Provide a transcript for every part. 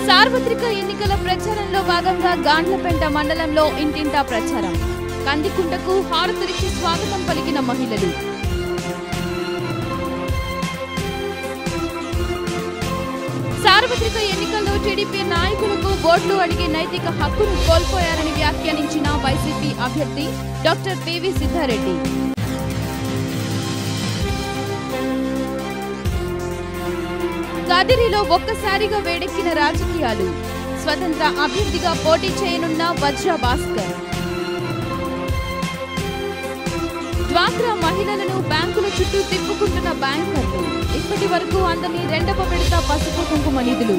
సార్వత్రిక ఎన్నికల ప్రచారంలో భాగంగా గాండ్లపేట మండలంలో ఇంటింటా ప్రచారం. కందికుంటకు హారతులిచ్చి స్వాగతం పలికిన మహిళలు. సార్వత్రిక ఎన్నికల్లో టీడీపీ నాయకులకు ఓట్లు అడిగే నైతిక హక్కును కోల్పోయారని వ్యాఖ్యానించిన వైసీపీ అభ్యర్థి డాక్టర్ పివి సిద్ధారెడ్డి. కదిరిలో ఒక్కసారిగా వేడెక్కిన రాజకీయాలు. స్వతంత్ర అభ్యర్థిగా పోటీ చేయనున్న వజ్ర భాస్కర్. డ్వాక్రా మహిళలను బ్యాంకుల చుట్టూ తిప్పుకుంటున్న బ్యాంకర్లు. ఇప్పటి వరకు అందని రెండవ విడత పసుపు కుంకుమ నిధులు.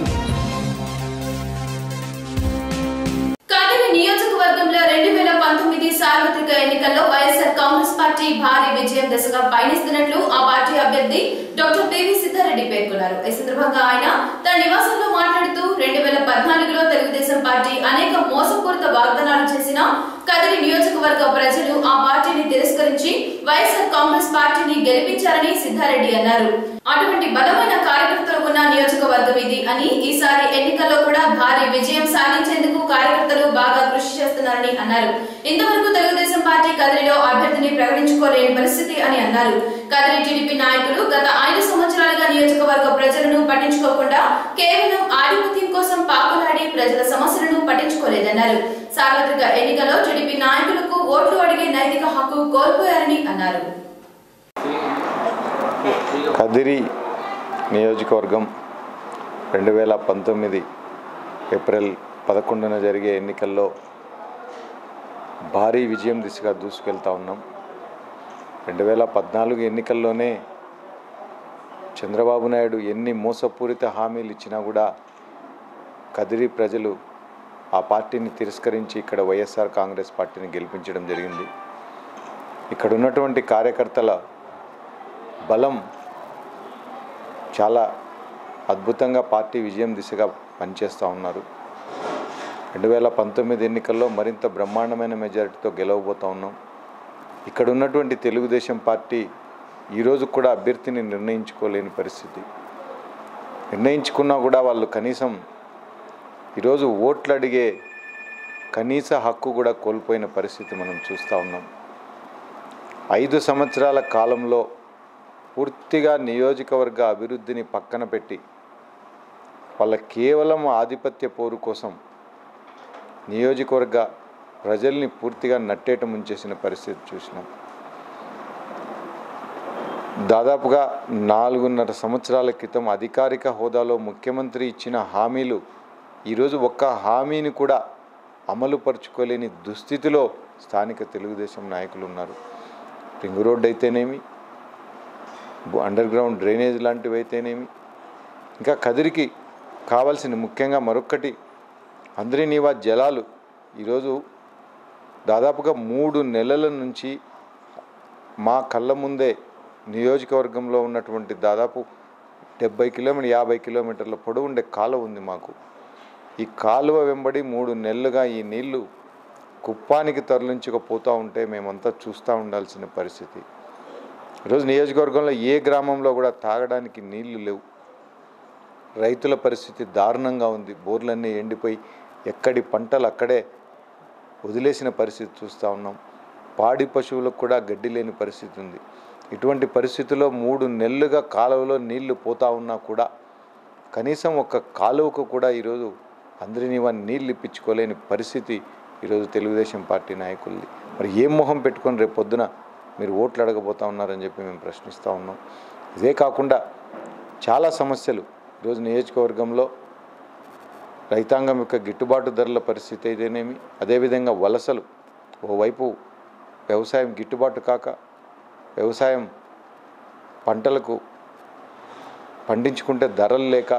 కదిరి నియోజకవర్గంలో 2019 సార్వత్రిక ఎన్నికల్లో వైఎస్ఆర్ కాంగ్రెస్ పార్టీ భారీ విజయం దిశగా పయనిస్తున్నట్లు ఆ పార్టీ అభ్యర్థి డాక్టర్ పివి సిద్ధారెడ్డి పేర్కొన్నారు. ఈ సందర్భంగా ఆయన తన నివాసంలో మాట్లాడుతూ 2014లో తెలుగుదేశం పార్టీ అనేక మోసపూరిత వాగ్దానాలు చేసిన కదిరి నియోజకవర్గ ప్రజలు ఆ పార్టీని తిరస్కరించి వైఎస్ఆర్ కాంగ్రెస్ పార్టీని గెలిపించారని సిద్ధారెడ్డి అన్నారు. అటువంటి బలమైన కార్యకర్తలు ఉన్న నియోజకవర్గం ఇది అని, ఈసారి ఎన్నికల్లో కూడా భారీ విజయం సాధించేందుకు కార్యకర్తలు బాగా కృషి చేస్తున్నారని అన్నారు. ఇంతవరకు తెలుగుదేశం పార్టీ కదిరిలో అభ్యర్థిని ప్రకటించుకోలేని పరిస్థితి అని అన్నారు. కదిరి టీడీపీ నాయకులు గత 5 సంవత్సరాలుగా నియోజకవర్గ ప్రజలను పట్టించుకోకుండా కేవలం ఆధిపత్యం కోసం పాకులాడి ప్రజల సమస్యలను పట్టించుకోలేదన్నారు. సార్వత్రిక ఎన్నికల్లో టీడీపీ నాయకులకు ఓట్లు అడిగే నైతిక హక్కు కోల్పోయారని అన్నారు. కదిరి నియోజకవర్గం 2019 ఏప్రిల్ 11న జరిగే ఎన్నికల్లో భారీ విజయం దిశగా దూసుకెళ్తా ఉన్నాం. 2014 ఎన్నికల్లోనే చంద్రబాబు నాయుడు ఎన్ని మోసపూరిత హామీలు ఇచ్చినా కూడా కదిరి ప్రజలు ఆ పార్టీని తిరస్కరించి ఇక్కడ వైఎస్ఆర్ కాంగ్రెస్ పార్టీని గెలిపించడం జరిగింది. ఇక్కడ ఉన్నటువంటి కార్యకర్తల బలం చాలా అద్భుతంగా పార్టీ విజయం దిశగా పనిచేస్తూ ఉన్నారు. 2019 ఎన్నికల్లో మరింత బ్రహ్మాండమైన మెజారిటీతో గెలవబోతూ ఉన్నాం. ఇక్కడ ఉన్నటువంటి తెలుగుదేశం పార్టీ ఈరోజు కూడా అభ్యర్థిని నిర్ణయించుకోలేని పరిస్థితి. నిర్ణయించుకున్నా కూడా వాళ్ళు కనీసం ఈరోజు ఓట్లు అడిగే కనీస హక్కు కూడా కోల్పోయిన పరిస్థితి మనం చూస్తూ ఉన్నాం. 5 సంవత్సరాల కాలంలో పూర్తిగా నియోజకవర్గ అభివృద్ధిని పక్కన పెట్టి వాళ్ళ కేవలం ఆధిపత్య పోరు కోసం నియోజకవర్గ ప్రజల్ని పూర్తిగా నట్టేట ముంచేసిన పరిస్థితి చూసినాం. దాదాపుగా 4.5 సంవత్సరాల క్రితం అధికారిక హోదాలో ముఖ్యమంత్రి ఇచ్చిన హామీలు ఈరోజు ఒక్క హామీని కూడా అమలు పరుచుకోలేని దుస్థితిలో స్థానిక తెలుగుదేశం నాయకులు ఉన్నారు. రింగ్ రోడ్ అయితేనేమి, అండర్ గ్రౌండ్ డ్రైనేజ్ లాంటివి అయితేనేమి, ఇంకా కదిరికి కావాల్సిన ముఖ్యంగా మరొక్కటి అంద్రినీవా జలాలు. ఈరోజు దాదాపుగా 3 నెలల నుంచి మా కళ్ళ ముందే నియోజకవర్గంలో ఉన్నటువంటి దాదాపు 50 కిలోమీటర్ల పొడవు ఉండే కాలువ ఉంది మాకు. ఈ కాలువ వెంబడి 3 నెలలుగా ఈ నీళ్లు కుప్పానికి తరలించకపోతూ ఉంటే మేమంతా చూస్తూ ఉండాల్సిన పరిస్థితి. ఈరోజు నియోజకవర్గంలో ఏ గ్రామంలో కూడా తాగడానికి నీళ్లు లేవు. రైతుల పరిస్థితి దారుణంగా ఉంది. బోర్లన్నీ ఎండిపోయి ఎక్కడి పంటలు అక్కడే వదిలేసిన పరిస్థితి చూస్తూ ఉన్నాం. పాడి పశువులకు కూడా గడ్డి లేని పరిస్థితి ఉంది. ఇటువంటి పరిస్థితుల్లో 3 నెలలుగా కాలువలో నీళ్లు పోతా ఉన్నా కూడా కనీసం ఒక కాలువకు కూడా ఈరోజు అందరినీవా నీళ్ళు ఇప్పించుకోలేని పరిస్థితి ఈరోజు తెలుగుదేశం పార్టీ నాయకులది. మరి ఏం మొహం పెట్టుకొని రేపు పొద్దున మీరు ఓట్లు అడగబోతా ఉన్నారని చెప్పి మేము ప్రశ్నిస్తూ ఉన్నాం. ఇదే కాకుండా చాలా సమస్యలు ఈరోజు నియోజకవర్గంలో రైతాంగం యొక్క గిట్టుబాటు ధరల పరిస్థితి అయితేనేమి, అదేవిధంగా వలసలు. ఓవైపు వ్యవసాయం గిట్టుబాటు కాక వ్యవసాయం పంటలకు పండించుకుంటే ధరలు లేక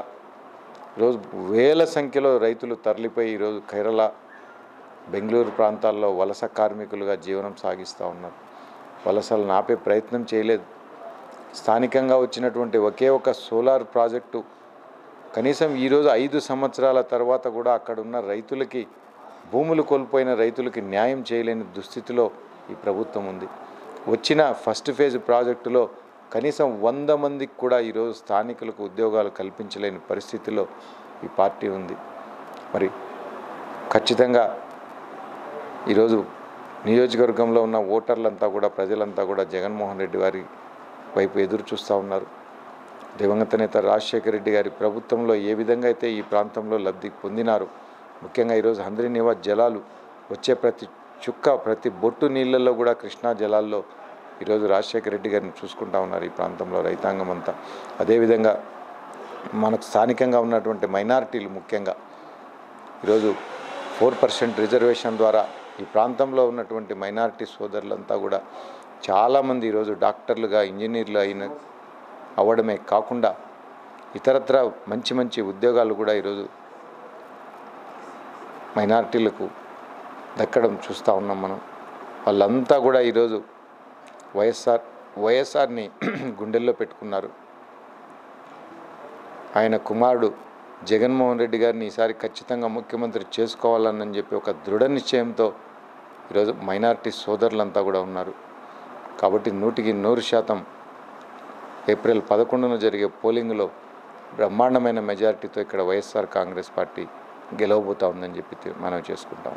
ఈరోజు వేల సంఖ్యలో రైతులు తరలిపోయి ఈరోజు కేరళ, బెంగళూరు ప్రాంతాల్లో వలస కార్మికులుగా జీవనం సాగిస్తూ ఉన్నారు. వలసలను ఆపే ప్రయత్నం చేయలేదు. స్థానికంగా వచ్చినటువంటి ఒకే ఒక సోలార్ ప్రాజెక్టు కనీసం ఈరోజు 5 సంవత్సరాల తర్వాత కూడా అక్కడున్న రైతులకి, భూములు కోల్పోయిన రైతులకి న్యాయం చేయలేని దుస్థితిలో ఈ ప్రభుత్వం ఉంది. వచ్చిన ఫస్ట్ ఫేజ్ ప్రాజెక్టులో కనీసం 100 మందికి కూడా ఈరోజు స్థానికులకు ఉద్యోగాలు కల్పించలేని పరిస్థితిలో ఈ పార్టీ ఉంది. మరి ఖచ్చితంగా ఈరోజు నియోజకవర్గంలో ఉన్న ఓటర్లంతా కూడా, ప్రజలంతా కూడా జగన్మోహన్ రెడ్డి గారి వైపు ఎదురు చూస్తూ ఉన్నారు. దివంగత నేత రాజశేఖర రెడ్డి గారి ప్రభుత్వంలో ఏ విధంగా అయితే ఈ ప్రాంతంలో లబ్ధి పొందినారు, ముఖ్యంగా ఈరోజు హంద్రీనివా జలాలు వచ్చే ప్రతి చుక్క, ప్రతి బొట్టు నీళ్ళల్లో కూడా కృష్ణా జలాల్లో ఈరోజు రాజశేఖర రెడ్డి గారిని చూసుకుంటా ఉన్నారు ఈ ప్రాంతంలో రైతాంగం అంతా. అదేవిధంగా మనకు స్థానికంగా ఉన్నటువంటి మైనారిటీలు, ముఖ్యంగా ఈరోజు 4% రిజర్వేషన్ ద్వారా ఈ ప్రాంతంలో ఉన్నటువంటి మైనారిటీ సోదరులంతా కూడా చాలామంది ఈరోజు డాక్టర్లుగా, ఇంజనీర్లు అవ్వడమే కాకుండా ఇతరత్ర మంచి మంచి ఉద్యోగాలు కూడా ఈరోజు మైనారిటీలకు దక్కడం చూస్తూ ఉన్నాం మనం. వాళ్ళంతా కూడా ఈరోజు వైఎస్ఆర్ని గుండెల్లో పెట్టుకున్నారు. ఆయన కుమారుడు జగన్మోహన్ రెడ్డి గారిని ఈసారి ఖచ్చితంగా ముఖ్యమంత్రి చేసుకోవాలని చెప్పి ఒక దృఢ నిశ్చయంతో ఈరోజు మైనారిటీ సోదరులంతా కూడా ఉన్నారు. కాబట్టి 100% ఏప్రిల్ 11న జరిగే పోలింగ్లో బ్రహ్మాండమైన మెజారిటీతో ఇక్కడ వైఎస్ఆర్ కాంగ్రెస్ పార్టీ గెలవబోతా ఉందని చెప్పి మనం చేసుకుంటాం.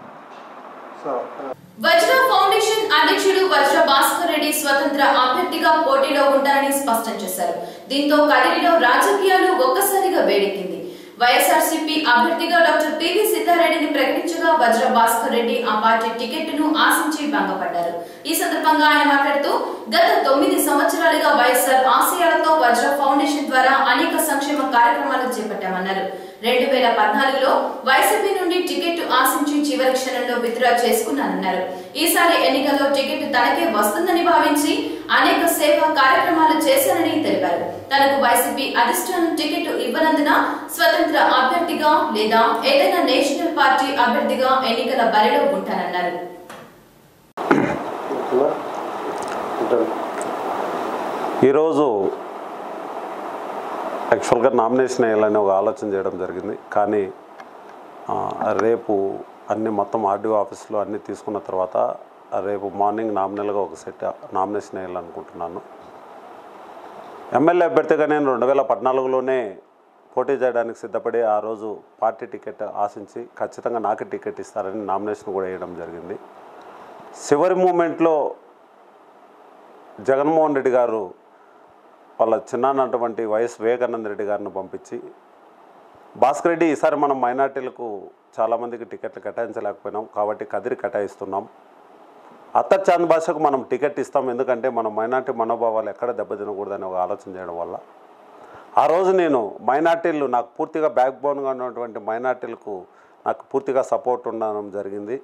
వజ్ర ఫౌండేషన్ అధ్యక్షుడు వజ్ర భాస్కర్ రెడ్డి స్వతంత్ర అభ్యర్థిగా పోటీలో ఉంటారని స్పష్టం చేశారు. దీంతో కదిరిలో రాజకీయాలు ఒక్కసారిగా వేడెక్కింది. వైఎస్ఆర్సీపీ అభ్యర్థిగా డాక్టర్ పివి సిద్ధారెడ్డిని ప్రకటించగా వజ్ర భాస్కర్ రెడ్డి ఆ పార్టీ టికెట్ను ఆశించి భంగపడ్డారు. ఈ సందర్భంగా ఆయన మాట్లాడుతూ, గత 9 సంవత్సరాలుగా వైఎస్ఆర్ ఆశయాలతో వజ్ర ఫౌండేషన్ ద్వారా అనేక సంక్షేమ కార్యక్రమాలు చేపట్టామన్నారు. 2014లో వైసీపీ నుండి టికెట్ ఆశించి చివరి క్షణంలో విత్డ్రా చేసుకున్నానన్నారు. ఈసారి ఎన్నికల్లో టికెట్ తనకే వస్తుందని భావించి అనేక సేవా కార్యక్రమాలు చేశానని తెలిపారు. తనకు వైసీపీ అధిష్టానం టికెట్ ఇవ్వనందున స్వతంత్ర అభ్యర్థిగా లేదా ఏదైనా నేషనల్ పార్టీ అభ్యర్థిగా ఎన్నికల బరిలో ఉంటానన్నారు. ఈరోజు యాక్చువల్గా నామినేషన్ వేయాలని ఒక ఆలోచన చేయడం జరిగింది. కానీ రేపు అన్ని మొత్తం ఆర్డీఓ ఆఫీస్లో అన్నీ తీసుకున్న తర్వాత రేపు మార్నింగ్ నామినల్గా ఒక సెట్ నామినేషన్ వేయాలనుకుంటున్నాను. ఎమ్మెల్యే అభ్యర్థిగా నేను 2014లోనే పోటీ చేయడానికి సిద్ధపడి ఆ రోజు పార్టీ టికెట్ ఆశించి ఖచ్చితంగా నాకు టికెట్ ఇస్తారని నామినేషన్ కూడా వేయడం జరిగింది. చివరి మూమెంట్లో జగన్మోహన్ రెడ్డి గారు వాళ్ళ చిన్నాన్నటువంటి వైఎస్ వివేకానంద రెడ్డి గారిని పంపించి, భాస్కర్ రెడ్డి ఈసారి మనం మైనార్టీలకు చాలామందికి టికెట్లు కేటాయించలేకపోయినాం కాబట్టి కదిరి కేటాయిస్తున్నాం, అత్తర్ చాంద్ భాషకు మనం టికెట్ ఇస్తాం, ఎందుకంటే మన మైనార్టీ మనోభావాలు ఎక్కడ దెబ్బతినకూడదని ఒక ఆలోచన చేయడం వల్ల ఆ రోజు నేను మైనార్టీలు నాకు పూర్తిగా బ్యాక్ బోన్గా ఉన్నటువంటి మైనార్టీలకు నాకు పూర్తిగా సపోర్ట్ ఉండడం జరిగింది.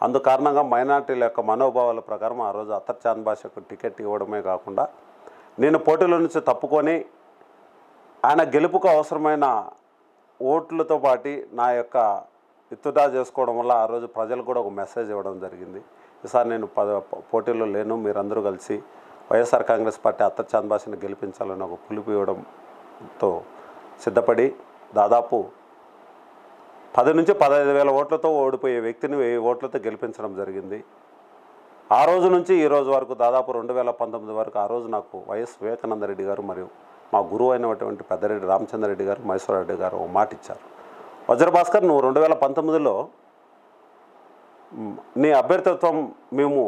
అందు కారణంగా మైనార్టీల యొక్క మనోభావాల ప్రకారం ఆ రోజు అత్తర్ చాంద్ భాషకు టికెట్ ఇవ్వడమే కాకుండా నేను పోటీలో నుంచి తప్పుకొని ఆయన గెలుపుకు అవసరమైన ఓట్లతో పాటు నా యొక్క విత్డ్రా చేసుకోవడం వల్ల ఆ రోజు ప్రజలకు కూడా ఒక మెసేజ్ ఇవ్వడం జరిగింది. ఈసారి నేను పోటీలో లేను, మీరందరూ కలిసి వైఎస్ఆర్ కాంగ్రెస్ పార్టీ అత్తర్ చాంద్ భాషను గెలిపించాలని ఒక పిలుపు ఇవ్వడంతో సిద్ధపడి దాదాపు 10 నుంచి 15,000 ఓట్లతో ఓడిపోయే వ్యక్తిని 1000 ఓట్లతో గెలిపించడం జరిగింది. ఆ రోజు నుంచి ఈ రోజు వరకు దాదాపు 2019 వరకు ఆ రోజు నాకు వైఎస్ వివేకానంద రెడ్డి గారు మరియు మా గురువు అయినటువంటి పెద్దరెడ్డి రామచంద్రరెడ్డి గారు, మహేశ్వరరెడ్డి గారు ఒక మాట ఇచ్చారు. వజ్ర భాస్కర్, నువ్వు 2019లో నీ అభ్యర్థిత్వం మేము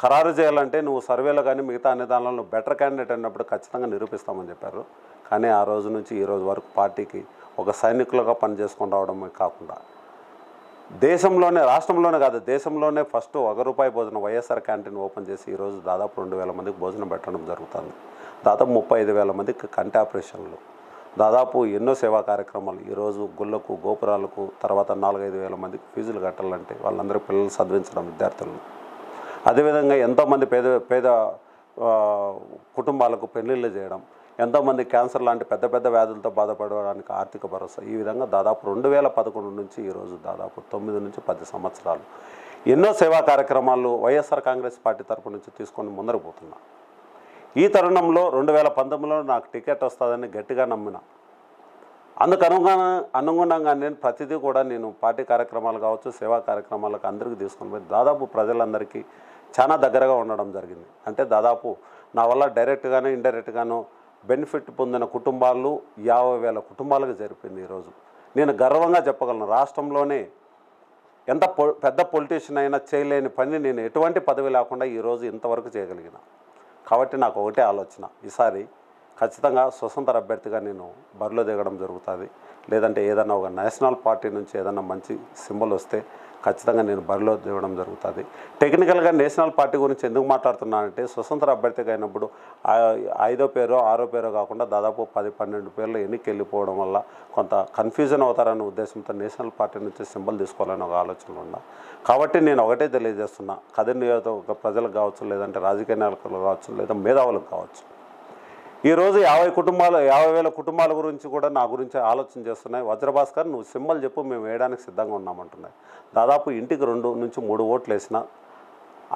ఖరారు చేయాలంటే నువ్వు సర్వేలో కానీ మిగతా అన్ని దానిలో బెటర్ క్యాండిడేట్ అన్నప్పుడు ఖచ్చితంగా నిరూపిస్తామని చెప్పారు. కానీ ఆ రోజు నుంచి ఈ రోజు వరకు పార్టీకి ఒక సైనికులుగా పనిచేసుకొని రావడమే కాకుండా దేశంలోనే, రాష్ట్రంలోనే కాదు దేశంలోనే ఫస్ట్ ₹1 భోజనం వైఎస్ఆర్ క్యాంటీన్ ఓపెన్ చేసి ఈరోజు దాదాపు 2,000 మందికి భోజనం పెట్టడం జరుగుతుంది. దాదాపు 35,000 మందికి కంటి ఆపరేషన్లు, దాదాపు ఎన్నో సేవా కార్యక్రమాలు. ఈరోజు గుళ్ళకు, గోపురాలకు, తర్వాత 4-5 వేల మందికి ఫీజులు కట్టాలంటే వాళ్ళందరూ పిల్లలు చదివించడం, విద్యార్థులను. అదేవిధంగా ఎంతోమంది పేద కుటుంబాలకు పెళ్లిళ్ళు చేయడం, ఎంతోమంది క్యాన్సర్ లాంటి పెద్ద పెద్ద వ్యాధులతో బాధపడడానికి ఆర్థిక భరోసా. ఈ విధంగా దాదాపు 2011 నుంచి ఈరోజు దాదాపు 9 నుంచి 10 సంవత్సరాలు ఎన్నో సేవా కార్యక్రమాలు వైఎస్ఆర్ కాంగ్రెస్ పార్టీ తరపు నుంచి తీసుకొని ముందరకు పోతున్నా. ఈ తరుణంలో 2019లో నాకు టికెట్ వస్తుందని గట్టిగా నమ్మిన. అందుకు అనుగుణంగా నేను ప్రతిదీ కూడా నేను పార్టీ కార్యక్రమాలు కావచ్చు, సేవా కార్యక్రమాలకు అందరికీ తీసుకొని పోయి దాదాపు ప్రజలందరికీ చాలా దగ్గరగా ఉండడం జరిగింది. అంటే దాదాపు నా వల్ల డైరెక్ట్గాను ఇండైరెక్ట్గాను బెనిఫిట్ పొందిన కుటుంబాలు 50,000 కుటుంబాలకు జరిపింది. ఈరోజు నేను గర్వంగా చెప్పగలను. రాష్ట్రంలోనే ఎంత పెద్ద పొలిటీషియన్ అయినా చేయలేని పని నేను ఎటువంటి పదవి లేకుండా ఈరోజు ఇంతవరకు చేయగలిగిన. కాబట్టి నాకు ఒకటే ఆలోచన, ఈసారి ఖచ్చితంగా స్వతంత్ర అభ్యర్థిగా నేను బరిలో దిగడం జరుగుతుంది. లేదంటే ఏదన్నా ఒక నేషనల్ పార్టీ నుంచి ఏదన్నా మంచి సింబల్ వస్తే ఖచ్చితంగా నేను బరిలో దిగడం జరుగుతుంది. టెక్నికల్గా నేషనల్ పార్టీ గురించి ఎందుకు మాట్లాడుతున్నానంటే, స్వతంత్ర అభ్యర్థిగా అయినప్పుడు 5వ పేరో 6వ పేరో కాకుండా దాదాపు 10-12 పేర్లు ఎన్నిక వెళ్ళిపోవడం వల్ల కొంత కన్ఫ్యూజన్ అవుతారనే ఉద్దేశంతో నేషనల్ పార్టీ నుంచి సింబల్ తీసుకోవాలని ఒక ఆలోచన ఉన్నా. కాబట్టి నేను ఒకటే తెలియజేస్తున్నా, కదిరి నియోజకవర్గ ప్రజలకు కావచ్చు, లేదంటే రాజకీయ నాయకులకు కావచ్చు, లేదా మేధావులకు కావచ్చు, ఈరోజు 50,000 కుటుంబాల గురించి కూడా నా గురించి ఆలోచన చేస్తున్నాయి. వజ్రభాస్కర్ నువ్వు సింబల్ చెప్పు, మేము వేయడానికి సిద్ధంగా ఉన్నామంటున్నాయి. దాదాపు ఇంటికి 2 నుంచి 3 ఓట్లు వేసిన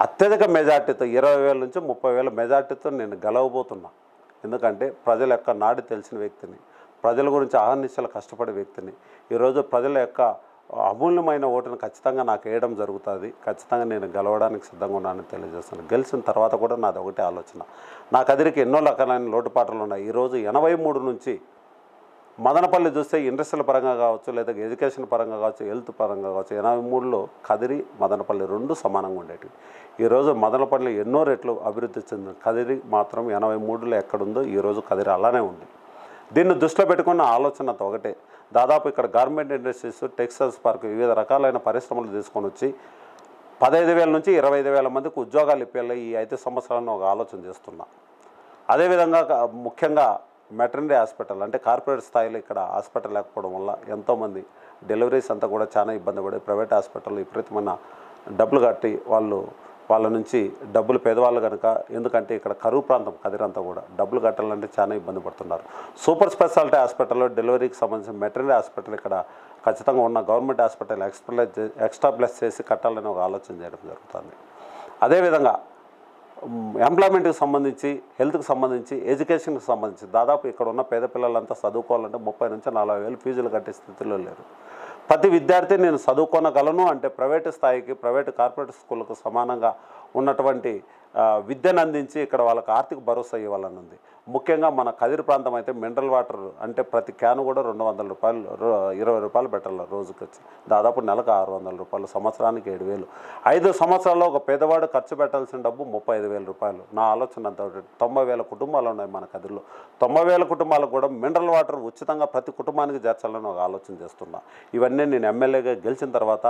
అత్యధిక మెజార్టీతో 20,000 నుంచి 30,000 మెజార్టీతో నేను గెలవబోతున్నా. ఎందుకంటే ప్రజల యొక్క నాడి తెలిసిన వ్యక్తిని, ప్రజల గురించి అహర్నిశలు కష్టపడే వ్యక్తిని, ఈరోజు ప్రజల యొక్క అమూల్యమైన ఓటును ఖచ్చితంగా నాకు వేయడం జరుగుతుంది. ఖచ్చితంగా నేను గెలవడానికి సిద్ధంగా ఉన్నానని తెలియజేస్తాను. గెలిచిన తర్వాత కూడా నాది ఒకటే ఆలోచన, నా కదిరికి ఎన్నో రకాలైన లోటుపాట్లు ఉన్నాయి. ఈరోజు 83 నుంచి మదనపల్లి చూస్తే ఇండస్ట్రియల్ పరంగా కావచ్చు, లేదా ఎడ్యుకేషన్ పరంగా కావచ్చు, హెల్త్ పరంగా కావచ్చు, 83లో కదిరి మదనపల్లి 2 సమానంగా ఉండేవి. ఈరోజు మదనపల్లి ఎన్నో రెట్లు అభివృద్ధి చెందింది. కదిరి మాత్రం 83లో ఎక్కడుందో ఈరోజు కదిరి అలానే ఉంది. దీన్ని దృష్టిలో పెట్టుకున్న ఆలోచనతో ఒకటే, దాదాపు ఇక్కడ గార్మెంట్ ఇండస్ట్రీస్, టెక్స్టైల్స్ పార్క్, వివిధ రకాలైన పరిశ్రమలు తీసుకొని వచ్చి 15,000 నుంచి 25,000 మందికి ఉద్యోగాలు ఇప్పేలా ఈ 5 సంవత్సరాలను ఒక ఆలోచన చేస్తున్నా. అదేవిధంగా ముఖ్యంగా మెటర్నరీ హాస్పిటల్, అంటే కార్పొరేట్ స్థాయిలో ఇక్కడ హాస్పిటల్ లేకపోవడం వల్ల ఎంతోమంది డెలివరీస్ అంతా కూడా చాలా ఇబ్బంది పడి ప్రైవేట్ హాస్పిటల్ విపరీతమైన డబ్బులు కట్టి వాళ్ళ నుంచి డబ్బులు పేదవాళ్ళు కనుక, ఎందుకంటే ఇక్కడ కరువు ప్రాంతం కదిరంతా కూడా డబ్బులు కట్టాలంటే చాలా ఇబ్బంది పడుతున్నారు. సూపర్ స్పెషాలిటీ హాస్పిటల్లో డెలివరీకి సంబంధించిన మెటర్నరీ హాస్పిటల్ ఇక్కడ ఖచ్చితంగా ఉన్న గవర్నమెంట్ హాస్పిటల్ ఎక్స్టాబ్లిష్ చేసి కట్టాలని ఒక ఆలోచన చేయడం జరుగుతుంది. అదేవిధంగా ఎంప్లాయ్మెంట్కి సంబంధించి, హెల్త్కి సంబంధించి, ఎడ్యుకేషన్కి సంబంధించి దాదాపు ఇక్కడ ఉన్న పేద పిల్లలంతా చదువుకోవాలంటే 30 నుంచి 40,000 ఫీజులు కట్టే స్థితిలో లేరు. ప్రతి విద్యార్థి నేను చదువుకోనగలను అంటే ప్రైవేటు స్థాయికి, ప్రైవేటు కార్పొరేట్ స్కూళ్ళకు సమానంగా ఉన్నటువంటి విద్యను అందించి ఇక్కడ వాళ్ళకి ఆర్థిక భరోసా ఇవ్వాలని ఉంది. ముఖ్యంగా మన కదిరి ప్రాంతం అయితే మినరల్ వాటర్ అంటే ప్రతి క్యాను కూడా 200 రూపాయలు, 20 రూపాయలు పెట్టాలి రోజుకి వచ్చి, దాదాపు నెలకు 600 రూపాయలు, సంవత్సరానికి 7,000. 5 సంవత్సరాల్లో ఒక పేదవాడు ఖర్చు పెట్టాల్సిన డబ్బు 35,000 రూపాయలు. నా ఆలోచన అంతా 90,000 కుటుంబాలు ఉన్నాయి మన కదిరిలో. 90,000 కుటుంబాలకు కూడా మినరల్ వాటర్ ఉచితంగా ప్రతి కుటుంబానికి చేర్చాలని ఒక ఆలోచన చేస్తున్నా. ఇవన్నీ నేను ఎమ్మెల్యేగా గెలిచిన తర్వాత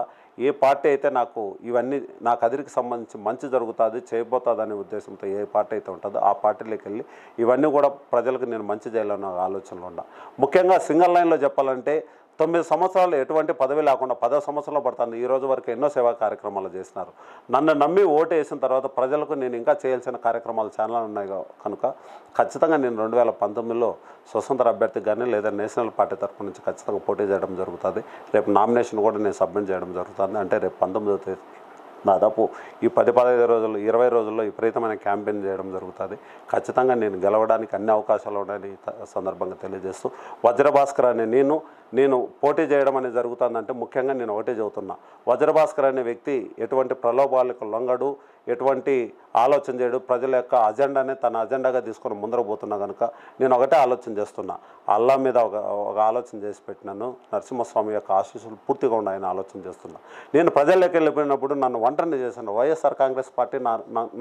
ఏ పార్టీ అయితే నాకు ఇవన్నీ నా కదిరికి సంబంధించి మంచి జరుగుతుంది, చేయబోతుంది అనే ఉద్దేశంతో ఏ పార్టీ అయితే ఉంటుందో ఆ పార్టీలోకి వెళ్ళి ఇవన్నీ కూడా ప్రజలకు నేను మంచి చేయాలన్న ఆలోచనలో ఉన్నా. ముఖ్యంగా సింగిల్ లైన్లో చెప్పాలంటే 9 సంవత్సరాలు ఎటువంటి పదవి లేకుండా 10 సంవత్సరాలు పడుతుంది. ఈ రోజు వరకు ఎన్నో సేవా కార్యక్రమాలు చేసినారు. నన్ను నమ్మి ఓటు వేసిన తర్వాత ప్రజలకు నేను ఇంకా చేయాల్సిన కార్యక్రమాలు చాలా ఉన్నాయి కనుక ఖచ్చితంగా నేను 2019లో స్వతంత్ర అభ్యర్థికి కానీ లేదా నేషనల్ పార్టీ తరఫు నుంచి ఖచ్చితంగా పోటీ చేయడం జరుగుతుంది. రేపు నామినేషన్ కూడా నేను సబ్మిట్ చేయడం జరుగుతుంది. అంటే రేపు 19వ తేదీ దాదాపు ఈ 10-15 రోజులు 20 రోజుల్లో విపరీతమైన క్యాంపెయిన్ చేయడం జరుగుతుంది. ఖచ్చితంగా నేను గెలవడానికి అన్ని అవకాశాలు ఉన్నాయని సందర్భంగా తెలియజేస్తూ, వజ్రభాస్కర్ అనే నేను పోటీ చేయడం అనేది జరుగుతుందంటే ముఖ్యంగా నేను ఒకటే చెబుతున్నా, వజ్రభాస్కర్ అనే వ్యక్తి ఎటువంటి ప్రలోభాలకు లొంగడు, ఎటువంటి ఆలోచన చేయడు, ప్రజల యొక్క అజెండానే తన అజెండాగా తీసుకొని ముందరకు పోతున్నా కనుక నేను ఒకటే ఆలోచన చేస్తున్నా, అల్లా మీద ఒక ఆలోచన చేసి పెట్టినాను. నరసింహస్వామి యొక్క ఆశీస్సులు పూర్తిగా ఉన్నాయని ఆలోచన చేస్తున్నా. నేను ప్రజల్లోకి వెళ్ళిపోయినప్పుడు నన్ను ఒంటరిని చేశాను. వైఎస్ఆర్ కాంగ్రెస్ పార్టీ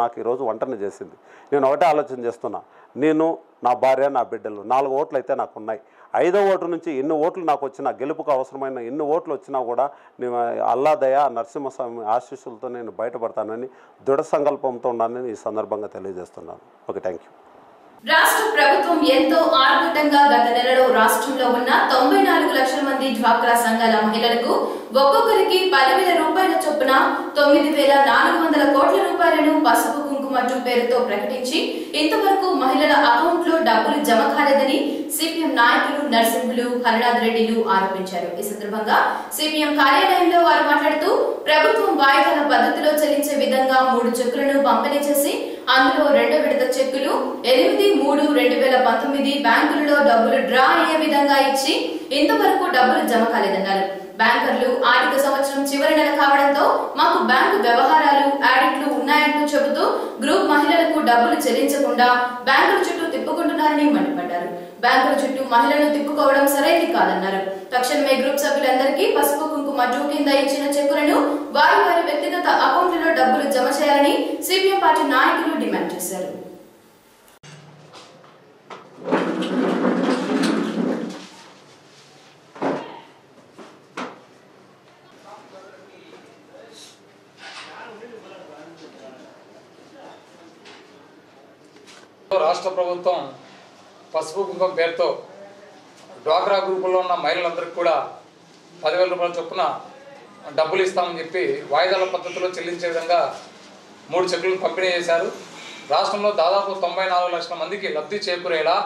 నాకు ఈరోజు ఒంటరిని చేసింది. నేను ఒకటే ఆలోచన చేస్తున్నా, నేను, నా భార్య, నా బిడ్డలు 4 ఓట్లు అయితే నాకు ఉన్నాయి. 5వ ఓటు నుంచి ఎన్ని ఓట్లు నాకు వచ్చినా, గెలుపుకు అవసరమైన ఎన్ని ఓట్లు వచ్చినా కూడా నేను అల్లా దయ నరసింహస్వామి ఆశీస్సులతో నేను బయటపడతానని దృఢ సంకల్పంతో ఉన్నానని ఈ సందర్భంగా తెలియజేస్తున్నాను. Okay, thank you. రాష్ట్ర ప్రభుత్వం ఎంతో ఆర్భాటంగా గత నెలలో రాష్ట్రంలో ఉన్న 94 లక్షల మంది డ్వాక్రా సంఘాల మహిళలకు ఒక్కొక్కరికి 10,000 రూపాయల చొప్పున 9,400 కోట్ల రూపాయలను పసుపు కుంకుమ పేరుతో ప్రకటించి ఇంతవరకు మహిళల అకౌంట్ లో డబ్బులు జమ కాలేదని సిపిఎం నాయకులు నరసింహులు, హరినాథ్ రెడ్డిలు ఆరోపించారు. ఈ సందర్భంగా సిపిఎం కార్యాలయంలో వారు మాట్లాడుతూ ప్రభుత్వం వాయిదాల పద్ధతిలో చెల్లించే విధంగా 3 చెక్కులను పంపిణీ చేసి అందులో 2వ విడత చెక్కులు 8/3/2019 బ్యాంకులలో డబ్బులు డ్రా అయ్యే విధంగా ఇచ్చి ఇంతవరకు డబ్బులు జమ కాలేదన్నారు. బ్యాంకర్లు ఆర్థిక సంవత్సరం చివరి నెల కావడంతో మాకు బ్యాంకు వ్యవహారాలు, ఆడిట్లు ఉన్నాయంటూ చెబుతూ గ్రూప్ మహిళలకు డబ్బులు చెల్లించకుండా బ్యాంకుల చుట్టూ తిప్పుకుంటున్నారని మండిపడ్డారు. బ్యాంకుల చుట్టూ మహిళలను తిప్పుకోవడం సరైనది కాదన్నారు. తక్షణమే గ్రూప్ సభ్యులందరికీ పసుపు కుంకుమ టూ కింద ఇచ్చిన చెక్కులను వారి వారి వ్యక్తిగత అకౌంట్లలో డబ్బులు జమ చేయాలని సిపిఎం పార్టీ నాయకులు డిమాండ్ చేశారు. రాష్ట్ర ప్రభుత్వం పసుపు కుంకుమ పేరుతో డ్వాక్రా గ్రూపుల్లో ఉన్న మహిళలందరికీ కూడా 10,000 రూపాయల చొప్పున డబ్బులు ఇస్తామని చెప్పి వాయిదాల పద్ధతిలో చెల్లించే విధంగా 3 చెక్కులను పంపిణీ చేశారు. రాష్ట్రంలో దాదాపు 94 లక్షల మందికి లబ్ధి చేకూరేలా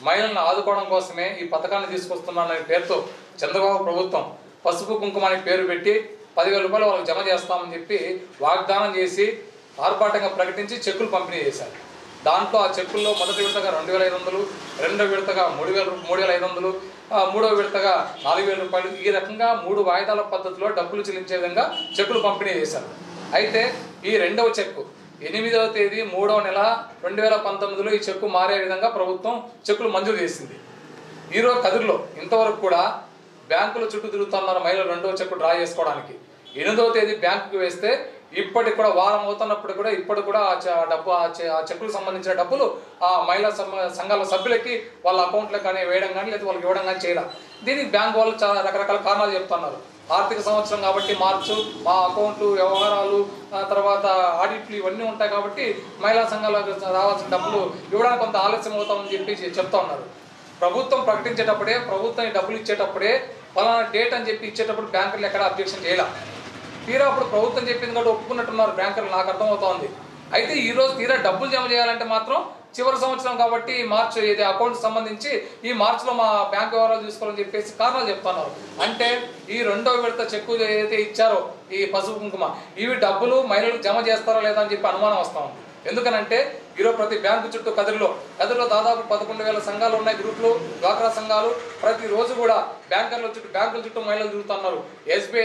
మహిళలను ఆదుకోవడం కోసమే ఈ పథకాన్ని తీసుకొస్తున్నాననే పేరుతో చంద్రబాబు ప్రభుత్వం పసుపు కుంకుమ అనే పేరు పెట్టి 10,000 రూపాయలు వాళ్ళకి జమ చేస్తామని చెప్పి వాగ్దానం చేసి ఆర్భాటంగా ప్రకటించి చెక్కులు పంపిణీ చేశారు. దాంట్లో ఆ చెక్కుల్లో మొదటి విడతగా 2,500, రెండో విడతగా 3,500, మూడో విడతగా 4,000 రూపాయలు, ఈ రకంగా 3 వాయిదాల పద్ధతిలో డబ్బులు చెల్లించే విధంగా చెక్కులు పంపిణీ చేశారు. అయితే ఈ రెండవ చెక్కు 8వ తేదీ 3వ నెల 2019లో ఈ చెక్కు మారే విధంగా ప్రభుత్వం చెక్కులు మంజూరు చేసింది. ఈరోజు కదిరిలో ఇంతవరకు కూడా బ్యాంకుల చుట్టూ తిరుగుతున్నారు మహిళలు రెండవ చెక్కు డ్రా చేసుకోవడానికి. 8వ తేదీ బ్యాంకుకి వేస్తే ఇప్పటికి కూడా వారం అవుతున్నప్పుడు కూడా ఇప్పటికి కూడా ఆ చెక్కులకు సంబంధించిన డబ్బులు ఆ మహిళా సంఘాల సభ్యులకి వాళ్ళ అకౌంట్లకు కానీ వేయడం కానీ లేదా వాళ్ళకి ఇవ్వడం కానీ చేయాలి. దీనికి బ్యాంకు వాళ్ళు చాలా రకరకాల కారణాలు చెప్తున్నారు. ఆర్థిక సంవత్సరం కాబట్టి మార్చు, మా అకౌంట్లు వ్యవహారాలు తర్వాత ఆడిట్లు ఇవన్నీ ఉంటాయి కాబట్టి మహిళా సంఘాలకు రావాల్సిన డబ్బులు ఇవ్వడానికి కొంత ఆలస్యం అవుతామని చెప్పి చెప్తా ఉన్నారు. ప్రభుత్వం ప్రకటించేటప్పుడే, ప్రభుత్వం ఈ డబ్బులు ఇచ్చేటప్పుడే ఫలానా డేట్ అని చెప్పి ఇచ్చేటప్పుడు బ్యాంకులు ఎక్కడ అబ్జెక్షన్ చేయాల. తీరా అప్పుడు ప్రభుత్వం చెప్పింది కాబట్టి ఒప్పుకున్నట్టున్నారు బ్యాంకులు, నాకు అర్థమవుతోంది. అయితే ఈరోజు తీరా డబ్బులు జమ చేయాలంటే మాత్రం చివరి సంవత్సరం కాబట్టి మార్చి ఏది అకౌంట్ సంబంధించి ఈ మార్చిలో మా బ్యాంక్ వివరాలు చూసుకోవాలని చెప్పేసి కారణాలు చెప్తున్నారు. అంటే ఈ రెండో విడత చెక్కు ఏదైతే ఇచ్చారో ఈ పసుపు కుంకుమ ఇవి డబ్బులు మహిళలకు జమ చేస్తారా లేదా అని చెప్పి అనుమానం వస్తూ ఉంది. ఎందుకనంటే ఈరోజు ప్రతి బ్యాంకు చుట్టూ కదిరిలో దాదాపు 11,000 సంఘాలు ఉన్నాయి, గ్రూపులు, డ్వాక్రా సంఘాలు. ప్రతిరోజు కూడా బ్యాంకుల చుట్టూ మహిళలు తిరుగుతున్నారు. ఎస్బీఐ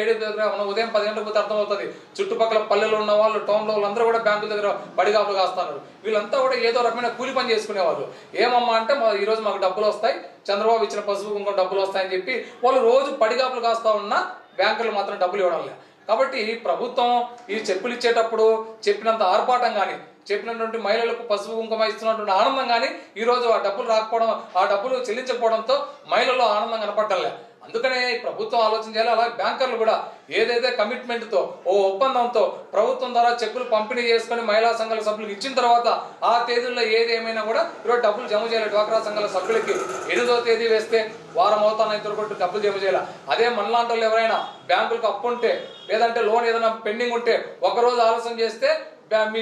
ఏడీ దగ్గర మనం ఉదయం 10 గంటలకు పోతే అర్థమవుతుంది. చుట్టుపక్కల పల్లెలు ఉన్న వాళ్ళు, టౌన్లో వాళ్ళందరూ కూడా బ్యాంకుల దగ్గర బడిగాపులు కాస్తున్నారు. వీళ్ళంతా కూడా ఏదో రకమైన కూలి పని చేసుకునేవాళ్ళు. ఏమమ్మా అంటే ఈరోజు మాకు డబ్బులు వస్తాయి, చంద్రబాబు ఇచ్చిన పసుపు కుంకుమ డబ్బులు వస్తాయని చెప్పి వాళ్ళు రోజు పడిగాపులు కాస్తా ఉన్న బ్యాంకులు మాత్రం డబ్బులు ఇవ్వడం లేదు. కాబట్టి ప్రభుత్వం ఈ చెప్పులు ఇచ్చేటప్పుడు చెప్పినంత ఆర్భాటం కానీ, చెప్పినటువంటి మహిళలకు పసుపు కుంకుమ ఇస్తున్నటువంటి ఆనందం కానీ ఈరోజు ఆ డబ్బులు రాకపోవడం, ఆ డబ్బులు చెల్లించకపోవడంతో మహిళల్లో ఆనందం కనపడటం లేదు. అందుకనే ప్రభుత్వం ఆలోచన చేయాలి. అలాగే బ్యాంకర్లు కూడా ఏదైతే కమిట్మెంట్తో, ఓ ఒప్పందంతో ప్రభుత్వం ద్వారా చెక్కులు పంపిణీ చేసుకుని మహిళా సంఘాల సభ్యులకు ఇచ్చిన తర్వాత ఆ తేదీల్లో ఏది ఏమైనా కూడా ఈరోజు డబ్బులు జమ చేయాలి. డ్వాక్రా సంఘాల సభ్యులకి 8వ తేదీ వేస్తే వారం అవుతాను ఇద్దరు కొట్టి డబ్బులు జమ చేయాలి. అదే మనలాంటి వాళ్ళు ఎవరైనా బ్యాంకులకు అప్పు ఉంటే లేదంటే లోన్ ఏదైనా పెండింగ్ ఉంటే ఒకరోజు ఆలస్యం చేస్తే మీ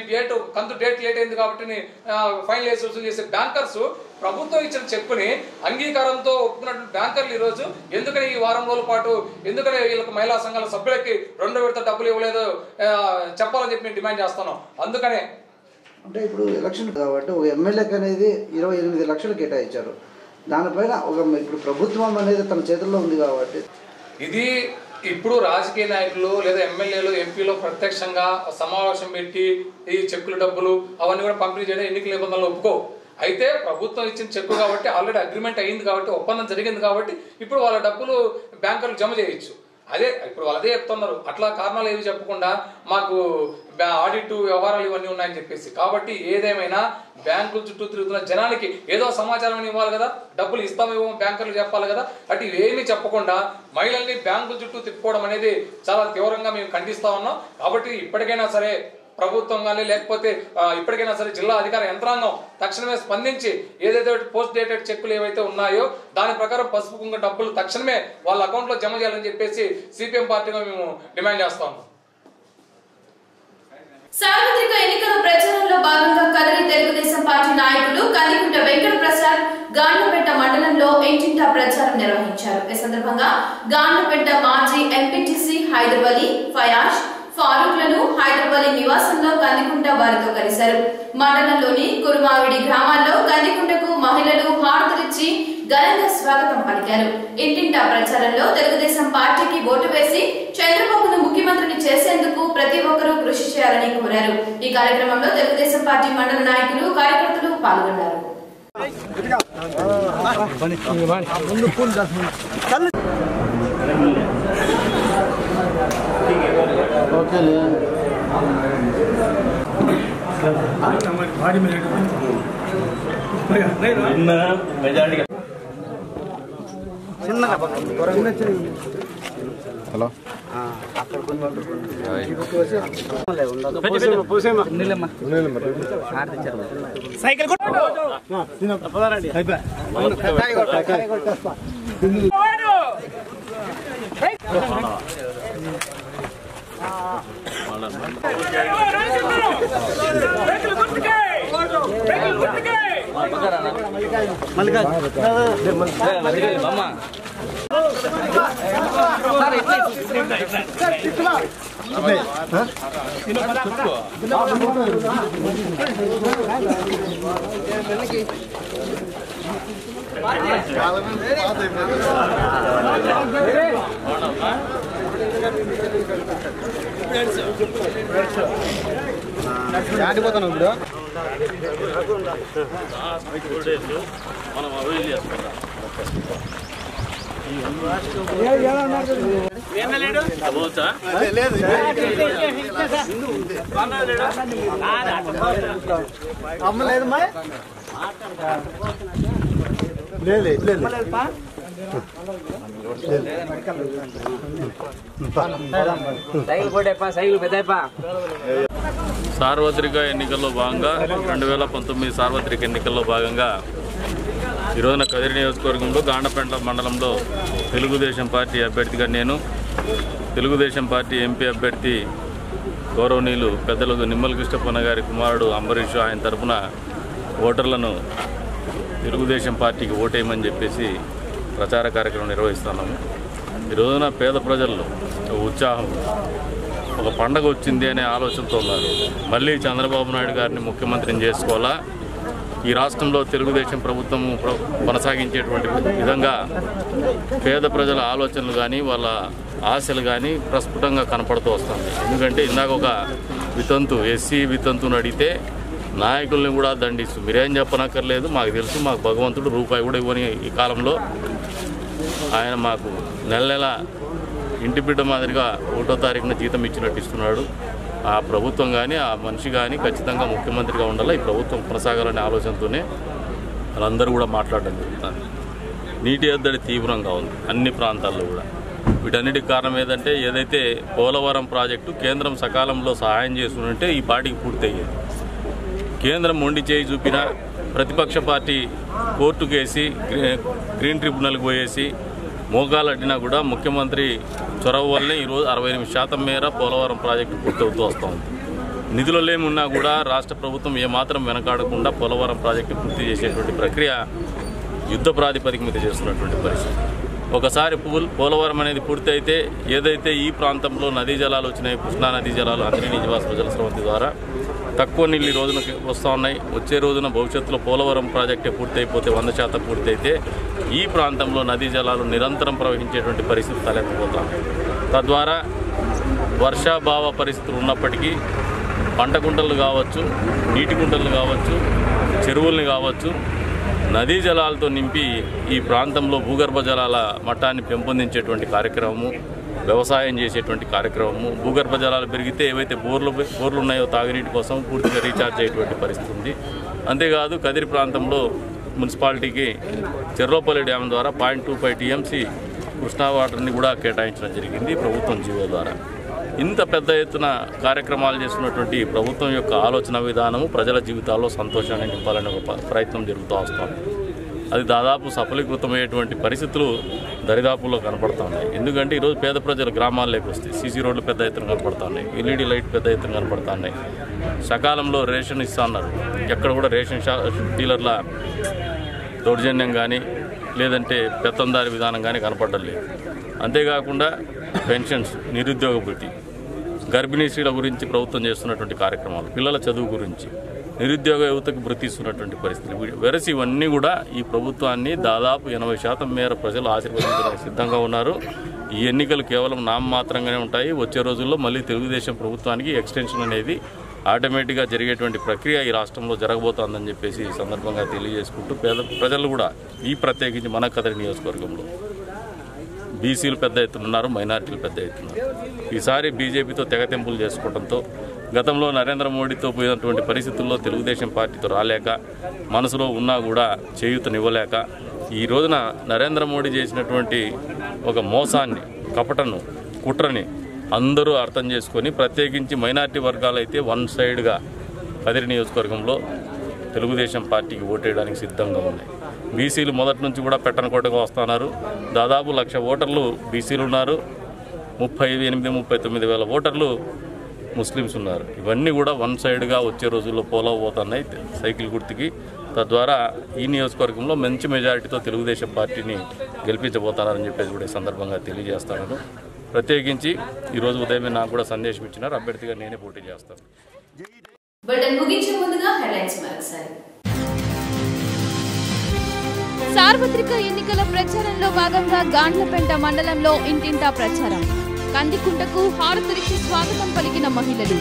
కంతు డేట్ లేట్ అయింది కాబట్టి ఫైనల్ వేసి వసూలు చేసే బ్యాంకర్స్ ప్రభుత్వం ఇచ్చిన చెక్కుని అంగీకారంతో ఒప్పుకున్నటువంటి బ్యాంకర్లు ఈరోజు ఎందుకని ఈ వారం రోజుల పాటు ఎందుకని వీళ్ళకి మహిళా సంఘాల సభ్యులకి 2వ విడత డబ్బులు ఇవ్వలేదు చెప్పాలని చెప్పి మేము డిమాండ్ చేస్తున్నాం. అందుకనే అంటే ఇప్పుడు ఎలక్షన్ కాబట్టి ఒక ఎమ్మెల్యేకి అనేది 28 లక్షలు కేటాయించారు. దానిపైన ఇప్పుడు ప్రభుత్వం అనేది తన చేతుల్లో ఉంది కాబట్టి ఇది ఇప్పుడు రాజకీయ నాయకులు లేదా ఎమ్మెల్యేలు, ఎంపీలు ప్రత్యక్షంగా సమావేశం పెట్టి ఈ చెక్కుల డబ్బులు అవన్నీ కూడా పంపిణీ చేయడం ఎన్నికల నిబంధనలు ఒప్పుకో. అయితే ప్రభుత్వం ఇచ్చిన చెక్కు కాబట్టి ఆల్రెడీ అగ్రిమెంట్ అయ్యింది కాబట్టి, ఒప్పందం జరిగింది కాబట్టి ఇప్పుడు వాళ్ళ డబ్బులు బ్యాంకులు జమ చేయొచ్చు. ఇప్పుడు వాళ్ళదే చెప్తున్నారు. అట్లా కారణాలు ఏవి చెప్పకుండా మాకు ఆడిట్ వ్యవహారాలు ఇవన్నీ ఉన్నాయని చెప్పేసి. కాబట్టి ఏదేమైనా బ్యాంకుల చుట్టూ తిరుగుతున్న జనానికి ఏదో సమాచారం ఇవ్వాలి కదా, డబ్బులు ఇస్తామేమో బ్యాంకులు చెప్పాలి కదా. అటు ఇవేమీ చెప్పకుండా మహిళల్ని బ్యాంకుల చుట్టూ తిప్పుకోవడం అనేది చాలా తీవ్రంగా మేము ఖండిస్తా ఉన్నాం. కాబట్టి ఇప్పటికైనా సరే ప్రభుత్వం కానీ లేకపోతే ఇప్పటికైనా సరే జిల్లా అధికార యంత్రాంగం తక్షణమే స్పందించి ఏదైతే పోస్ట్ డేటెడ్ చెక్కులు ఏవైతే ఉన్నాయో దాని ప్రకారం పసుపు కుంకుమ డబ్బులు తక్షణమే వాళ్ళ అకౌంట్లో జమ చేయాలని చెప్పేసి సిపిఎం పార్టీగా మేము డిమాండ్ చేస్తాము. సార్వత్రిక ఎన్నికల ప్రచారంలో భాగంగా కదిరి తెలుగుదేశం పార్టీ నాయకులు కందికుంట వెంకట ప్రసాద్ గాండ్లపేట మండలంలో ఇంటింటా ప్రచారం నిర్వహించారు. ఈ సందర్భంగా గాండ్లపేట మాజీ ఎంపీటీసీ హైదరాబాదీ ఫయాజ్ ఫారూక్లను హైదరాబాద్ నివాసంలో కందికుంట వారితో కలిశారు. మండలంలోని కురుమావిడి గ్రామాల్లో కందికుంటకు మహిళలు హారతులిచ్చి ఘనంగా స్వాగతం పలికారు. ఇంటింటా ప్రచారంలో తెలుగుదేశం పార్టీకి ఓటు వేసి చంద్రబాబును ముఖ్యమంత్రిని చేసేందుకు ప్రతి ఒక్కరూ కృషి చేయాలని కోరారు. ఈ కార్యక్రమంలో తెలుగుదేశం పార్టీ మండల నాయకులు, కార్యకర్తలు పాల్గొన్నారు. హలో సైకిల్ ఆడిపోతాను ఇప్పుడు మనం అవైల్ చేసుకుంటాం. అమ్మలేదు సార్వత్రిక ఎన్నికల్లో భాగంగా 2019 సార్వత్రిక ఎన్నికల్లో భాగంగా ఈరోజున కదిరి నియోజకవర్గంలో గాండపెంట మండలంలో తెలుగుదేశం పార్టీ అభ్యర్థిగా నేను, తెలుగుదేశం పార్టీ ఎంపీ అభ్యర్థి గౌరవనీయులు పెద్దలు నిమ్మల కృష్ణప్పన్న గారి కుమారుడు అంబరీష్ ఆయన తరఫున ఓటర్లను తెలుగుదేశం పార్టీకి ఓటేయమని చెప్పేసి ప్రచార కార్యక్రమం నిర్వహిస్తున్నాము. ఈ రోజున పేద ప్రజల్లో ఉత్సాహం, ఒక పండగ వచ్చింది అనే ఆలోచనతో ఉన్నారు. మళ్ళీ చంద్రబాబు నాయుడు గారిని ముఖ్యమంత్రిని చేసుకోవాలా, ఈ రాష్ట్రంలో తెలుగుదేశం ప్రభుత్వం కొనసాగించేటువంటి విధంగా పేద ప్రజల ఆలోచనలు కానీ వాళ్ళ ఆశలు కానీ ప్రస్ఫుటంగా కనపడుతూ వస్తుంది. ఎందుకంటే ఇందాక ఒక వితంతు ఎస్సీ వితంతుని అడిగితే నాయకుల్ని కూడా దండిస్తూ మీరేం చెప్పనక్కర్లేదు, మాకు తెలుసు, మాకు భగవంతుడు రూపాయి కూడా ఇవ్వని ఈ కాలంలో ఆయన మాకు నెల నెల ఇంటి బిడ్డ మాదిరిగా 1వ తారీఖున జీతం ఇచ్చినట్టు ఇస్తున్నాడు. ఆ ప్రభుత్వం కానీ ఆ మనిషి కానీ ఖచ్చితంగా ముఖ్యమంత్రిగా ఉండాలి, ఈ ప్రభుత్వం కొనసాగాలనే ఆలోచనతోనే వాళ్ళందరూ కూడా మాట్లాడడం జరుగుతుంది. నీటి ఎద్దడి తీవ్రంగా ఉంది అన్ని ప్రాంతాల్లో కూడా. వీటన్నిటికి కారణం ఏదంటే ఏదైతే పోలవరం ప్రాజెక్టు కేంద్రం సకాలంలో సహాయం చేస్తుంటే ఈ పార్టీకి పూర్తయ్యేది. కేంద్రం మొండి చేయి చూపిన ప్రతిపక్ష పార్టీ కోర్టుకు వేసి గ్రీన్ ట్రిబ్యునల్కి పోయేసి మోకాలు అడ్డినా కూడా ముఖ్యమంత్రి చొరవ వల్లనే ఈరోజు 68% మేర పోలవరం ప్రాజెక్టు పూర్తవుతూ వస్తూ ఉంది. నిధులు లేమున్నా కూడా రాష్ట్ర ప్రభుత్వం ఏమాత్రం వెనకాడకుండా పోలవరం ప్రాజెక్టు పూర్తి చేసేటువంటి ప్రక్రియ యుద్ధ ప్రాతిపదిక మీద చేస్తున్నటువంటి పరిస్థితి. ఒకసారి పోలవరం అనేది పూర్తి అయితే ఏదైతే ఈ ప్రాంతంలో నదీ జలాలు వచ్చినాయి, కృష్ణా నదీ జలాలు అందరి నిజవాసుల జలస్రవంతి ద్వారా తక్కువ నీళ్ళు ఈ రోజున వస్తూ ఉన్నాయి. వచ్చే రోజున భవిష్యత్తులో పోలవరం ప్రాజెక్టే పూర్తి అయిపోతే 100% పూర్తి అయితే ఈ ప్రాంతంలో నదీ జలాలు నిరంతరం ప్రవహించేటువంటి పరిస్థితి తలెత్తిపోతాయి. తద్వారా వర్షాభావ పరిస్థితులు ఉన్నప్పటికీ పంట కుంటలు కావచ్చు, నీటి కుంటలు కావచ్చు, చెరువుల్ని కావచ్చు, నదీ జలాలతో నింపి ఈ ప్రాంతంలో భూగర్భ జలాల మట్టాన్ని పెంపొందించేటువంటి కార్యక్రమము, వ్యవసాయం చేసేటువంటి కార్యక్రమము, భూగర్భ జలాలు పెరిగితే ఏవైతే బోర్లు ఉన్నాయో తాగునీటి కోసం పూర్తిగా రీఛార్జ్ అయ్యేటువంటి పరిస్థితి ఉంది. అంతేకాదు కదిరి ప్రాంతంలో మున్సిపాలిటీకి చెర్లోపల్లి డ్యామ్ ద్వారా 0.25 TMC కృష్ణా వాటర్ని కూడా కేటాయించడం జరిగింది ప్రభుత్వం జీవో ద్వారా. ఇంత పెద్ద ఎత్తున కార్యక్రమాలు చేస్తున్నటువంటి ప్రభుత్వం యొక్క ఆలోచన విధానము ప్రజల జీవితాల్లో సంతోషాన్ని నింపాలనే ఒక ప్రయత్నం జరుగుతూ వస్తాం. అది దాదాపు సఫలీకృతమయ్యేటువంటి పరిస్థితులు దరిదాపుల్లో కనపడుతున్నాయి. ఎందుకంటే ఈరోజు పేద ప్రజలు గ్రామాల్లోకి వస్తే సీసీ రోడ్లు పెద్ద ఎత్తున కనపడుతున్నాయి, LED లైట్ పెద్ద ఎత్తున కనపడుతున్నాయి, సకాలంలో రేషన్ ఇస్తున్నారు. ఎక్కడ కూడా రేషన్ డీలర్ల దౌర్జన్యం కానీ లేదంటే పెత్తందారి విధానం కానీ కనపడడం లేదు. అంతేకాకుండా పెన్షన్స్, నిరుద్యోగ భృతి, గర్భిణీ స్త్రీల గురించి ప్రభుత్వం చేస్తున్నటువంటి కార్యక్రమాలు, పిల్లల చదువు గురించి, నిరుద్యోగ యువతకు భృతి ఇస్తున్నటువంటి పరిస్థితులు వెరసి ఇవన్నీ కూడా ఈ ప్రభుత్వాన్ని దాదాపు 80% మేర ప్రజలు ఆశీర్వదించడానికి సిద్ధంగా ఉన్నారు. ఈ ఎన్నికలు కేవలం నామమాత్రంగానే ఉంటాయి. వచ్చే రోజుల్లో మళ్ళీ తెలుగుదేశం ప్రభుత్వానికి ఎక్స్టెన్షన్ అనేది ఆటోమేటిక్గా జరిగేటువంటి ప్రక్రియ ఈ రాష్ట్రంలో జరగబోతోందని చెప్పేసి ఈ సందర్భంగా తెలియజేసుకుంటూ ప్రజలు కూడా ఈ ప్రత్యేకించి మన కదిరి నియోజకవర్గంలో బీసీలు పెద్ద ఎత్తున ఉన్నారు, మైనార్టీలు పెద్ద ఎత్తున ఈసారి బీజేపీతో తెగతెంపులు చేసుకోవడంతో గతంలో నరేంద్ర మోడీతో పోయినటువంటి పరిస్థితుల్లో తెలుగుదేశం పార్టీతో రాలేక మనసులో ఉన్నా కూడా చేయూతనివ్వలేక ఈ రోజున నరేంద్ర మోడీ చేసినటువంటి ఒక మోసాన్ని, కపటను, కుట్రని అందరూ అర్థం చేసుకొని ప్రత్యేకించి మైనార్టీ వర్గాలు అయితే వన్ సైడ్గా కదిరి నియోజకవర్గంలో తెలుగుదేశం పార్టీకి ఓటేయడానికి సిద్ధంగా ఉన్నాయి. బీసీలు మొదటి నుంచి కూడా పెట్టనకోటగా వస్తున్నారు. దాదాపు 1,00,000 ఓటర్లు బీసీలు ఉన్నారు, 38-39 వేల ఓటర్లు ముస్లిమ్స్ ఉన్నారు. ఇవన్నీ కూడా వన్ సైడ్గా వచ్చే రోజుల్లో పోలవబోతున్నాయి సైకిల్ గుర్తుకి. తద్వారా ఈ నియోజకవర్గంలో మంచి మెజారిటీతో తెలుగుదేశం పార్టీని గెలిపించబోతున్నారని చెప్పేసి కూడా ఈ సందర్భంగా తెలియజేస్తాను. ప్రత్యేకించి ఈరోజు ఉదయమే నాకు కూడా సందేశం ఇచ్చినారు, అభ్యర్థిగా నేనే పోటీ చేస్తాను. సార్వత్రిక ఎన్నికల ప్రచారంలో భాగంగా గాండ్లపెంట మండలంలో ఇంటింటా ప్రచారం. కందికుంటకు హారతులిచ్చి స్వాగతం పలికిన మహిళలు.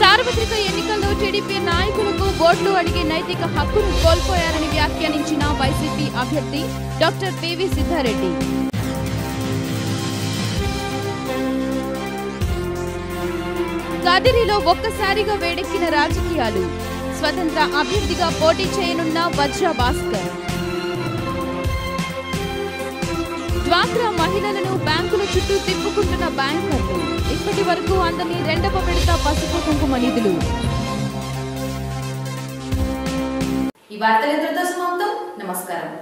సార్వత్రిక ఎన్నికల్లో టీడీపీ నాయకులకు ఓట్లు అడిగే నైతిక హక్కును కోల్పోయారని వ్యాఖ్యానించిన వైసీపీ అభ్యర్థి డాక్టర్ పివి సిద్ధారెడ్డి. కదిరిలో ఒక్కసారిగా వేడెక్కిన రాజకీయాలు. స్వతంత్ర అభ్యర్థిగా పోటీ చేయనున్న వజ్ర భాస్కర్. డ్వాక్రా మహిళలను బ్యాంకుల చుట్టూ తిప్పుకుంటున్న బ్యాంకర్లు. ఇప్పటి వరకు అందని 2వ విడత పసుపు కుంకుమ నిధులు. ఈ వార్తలు ఇంతటితో సమాప్తం. నమస్కారం.